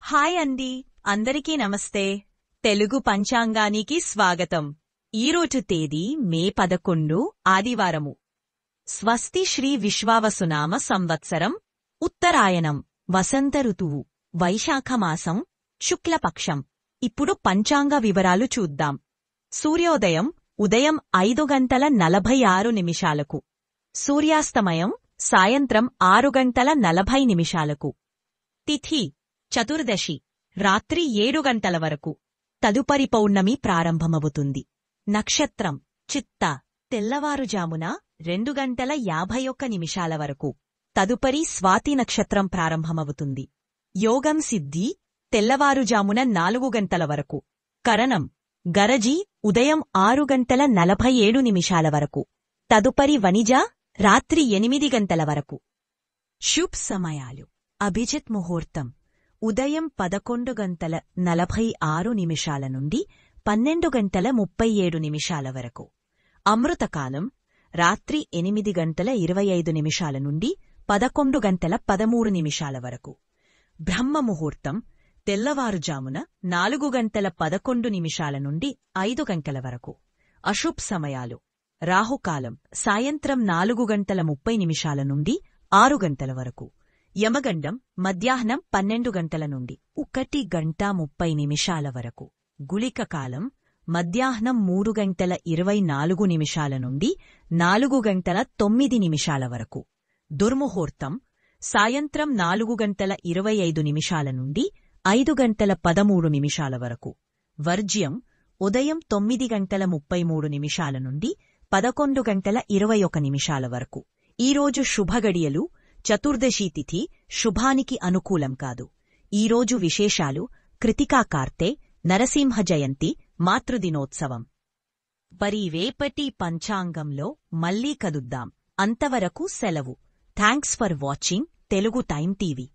Hi అండి, అందరికీ నమస్తే. తెలుగు పంచాంగానికి స్వాగతం. ఈరోజు తేదీ మే 11 ఆదివారము. స్వస్తి శ్రీ విశ్వావసునామ సంవత్సరం ఉత్తరాయణం వసంత ఋతువు వైశాఖమాసం శుక్లపక్షం. ఇప్పుడు పంచాంగ వివరాలు చూద్దాం. సూర్యోదయం ఉదయం 5:46 సూర్యాస్తమయం సాయంత్రం 6:40 తిథి చతుర్దశి రాత్రి 7 వరకు. తదుపరి పౌర్ణమి ప్రారంభమవుతుంది. నక్షత్రం చిత్త తెల్లవారుజామున 2:51 వరకు. తదుపరి స్వాతి నక్షత్రం ప్రారంభమవుతుంది. యోగం సిద్ధి తెల్లవారుజామున 4 వరకు. కరణం గరజి ఉదయం 6:47 వరకు. తదుపరి వనిజ రాత్రి 8 వరకు. శుభ్ సమయాలు. అభిజిత్ ముహూర్తం ఉదయం 11:46 నుండి 12:37 వరకు. అమృతకాలం రాత్రి 8:25 నుండి 11:13 వరకు. బ్రహ్మముహూర్తం తెల్లవారుజామున 4:11 నుండి 5 వరకు. అశుభ్ సమయాలు. రాహుకాలం సాయంత్రం 4:30 నుండి 6 వరకు. యమగండం మధ్యాహ్నం 12 నుండి 1:30 వరకు. గుళిక కాలం మధ్యాహ్నం 3:24 నుండి 4:09 వరకు. దుర్ముహూర్తం సాయంత్రం 4:25 నుండి 5:13 వరకు. వర్జ్యం ఉదయం 9:33 నుండి 11:21 వరకు. ఈరోజు శుభగడియలు. చతుర్దశి తిథి శుభానికి అనుకూలం కాదు. ఈరోజు విశేషాలు: కృతికా కార్తె, నరసింహ జయంతి, మాతృదినోత్సవం. మరి రేపటి పంచాంగంలో మళ్ళీ కలుద్దాం. అంతవరకు సెలవు. Thanks for watching Telugu time TV.